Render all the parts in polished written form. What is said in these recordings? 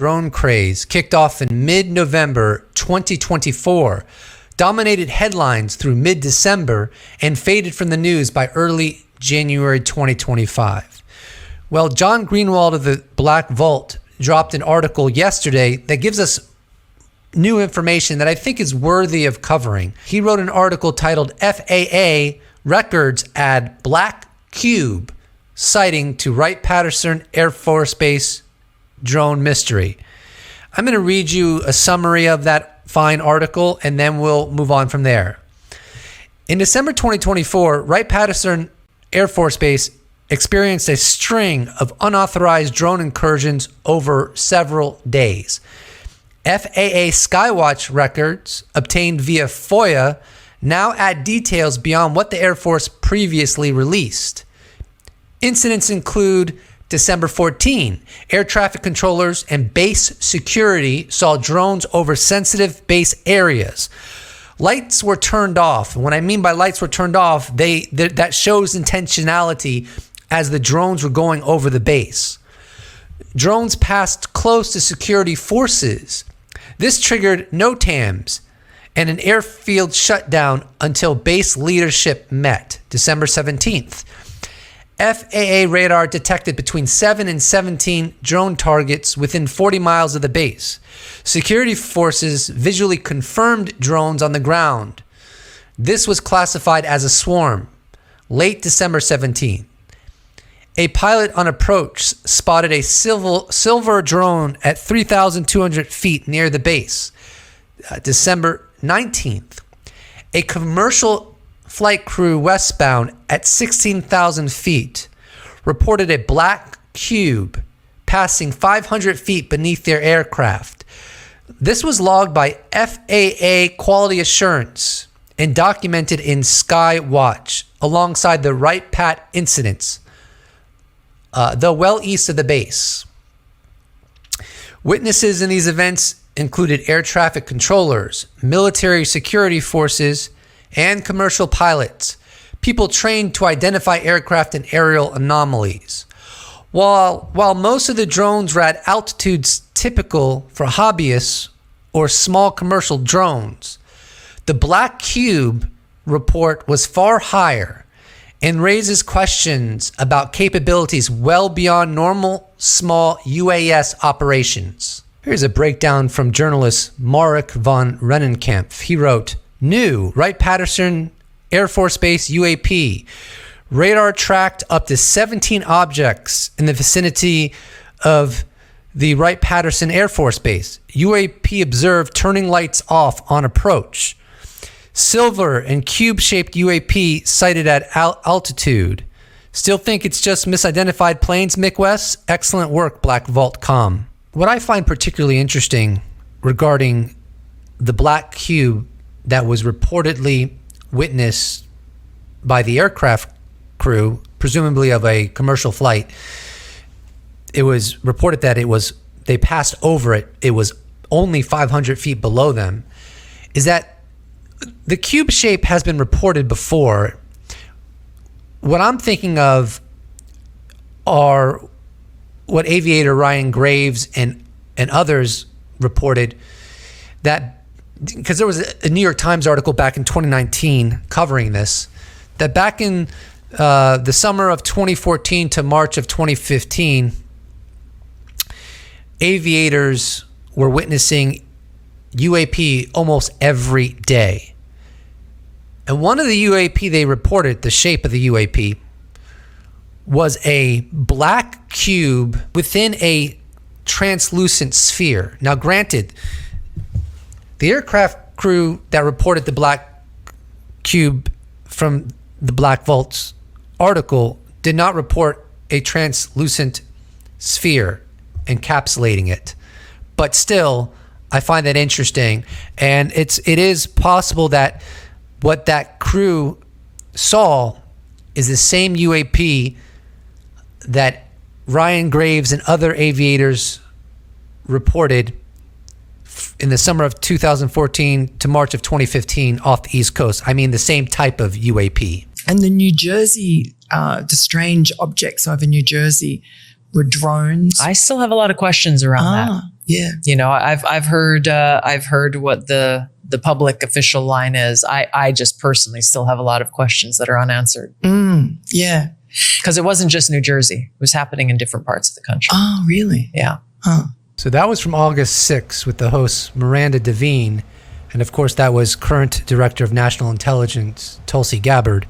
drone craze kicked off in mid-November 2024, dominated headlines through mid-December, and faded from the news by early January 2025. Well, John Greenwald of the Black Vault dropped an article yesterday that gives us new information that I think is worthy of covering. He wrote an article titled FAA Records Add Black Cube Sighting to Wright-Patterson Air Force Base Drone Mystery. I'm going to read you a summary of that fine article and then we'll move on from there. In December 2024, Wright-Patterson Air Force Base experienced a string of unauthorized drone incursions over several days. FAA Skywatch records obtained via FOIA now add details beyond what the Air Force previously released. Incidents include December 14, air traffic controllers and base security saw drones over sensitive base areas. Lights were turned off. When I mean by lights were turned off, that shows intentionality as the drones were going over the base. Drones passed close to security forces. This triggered NOTAMs and an airfield shutdown until base leadership met. December 17th. FAA radar detected between 7 and 17 drone targets within 40 miles of the base. Security forces visually confirmed drones on the ground. This was classified as a swarm. Late December 17th. A pilot on approach spotted a silver drone at 3,200 feet near the base. December 19th. A commercial flight crew westbound at 16,000 feet reported a black cube passing 500 feet beneath their aircraft. This was logged by FAA Quality Assurance and documented in Skywatch alongside the Wright-Pat incidents, though well east of the base. Witnesses in these events included air traffic controllers, military security forces, and commercial pilots, people trained to identify aircraft and aerial anomalies. While most of the drones were at altitudes typical for hobbyists or small commercial drones, the Black Cube report was far higher and raises questions about capabilities well beyond normal small UAS operations. Here's a breakdown from journalist Marek von Rennenkampf. He wrote, New Wright-Patterson Air Force Base UAP. Radar tracked up to 17 objects in the vicinity of the Wright-Patterson Air Force Base. UAP observed turning lights off on approach. Silver and cube-shaped UAP sighted at altitude. Still think it's just misidentified planes, Mick West? Excellent work, Black Vault Com. What I find particularly interesting regarding the black cube that was reportedly witnessed by the aircraft crew, presumably of a commercial flight, it was reported that they passed over it. It was only 500 feet below them. Is that the cube shape has been reported before. What I'm thinking of are what aviator Ryan Graves and others reported, that because there was a New York Times article back in 2019 covering this, that back in the summer of 2014 to March of 2015, aviators were witnessing UAP almost every day. And one of the UAP they reported, the shape of the UAP, was a black cube within a translucent sphere. Now, granted, the aircraft crew that reported the black cube from the Black Vault's article did not report a translucent sphere encapsulating it. But still, I find that interesting. And it is possible that what that crew saw is the same UAP that Ryan Graves and other aviators reported in the summer of 2014 to March of 2015 off the East Coast. I mean, the same type of UAP. And the New Jersey, the strange objects over New Jersey were drones. I still have a lot of questions around that. Yeah. I've heard what the public official line is. I just personally still have a lot of questions that are unanswered. Yeah. Because it wasn't just New Jersey. It was happening in different parts of the country. Oh, really? Yeah. Huh. So that was from August 6th with the host Miranda Devine. And of course, that was current Director of National Intelligence, Tulsi Gabbard.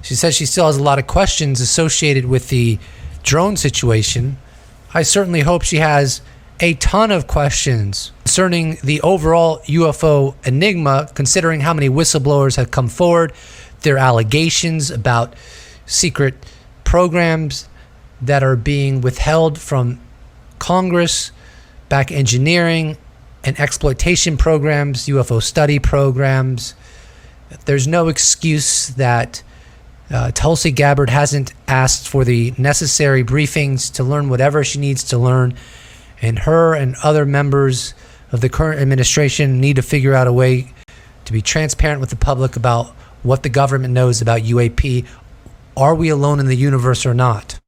She says she still has a lot of questions associated with the drone situation. I certainly hope she has a ton of questions concerning the overall UFO enigma, considering how many whistleblowers have come forward, their allegations about secret programs that are being withheld from Congress, back engineering and exploitation programs, UFO study programs. There's no excuse that Tulsi Gabbard hasn't asked for the necessary briefings to learn whatever she needs to learn. And her and other members of the current administration need to figure out a way to be transparent with the public about what the government knows about UAP. Are we alone in the universe or not?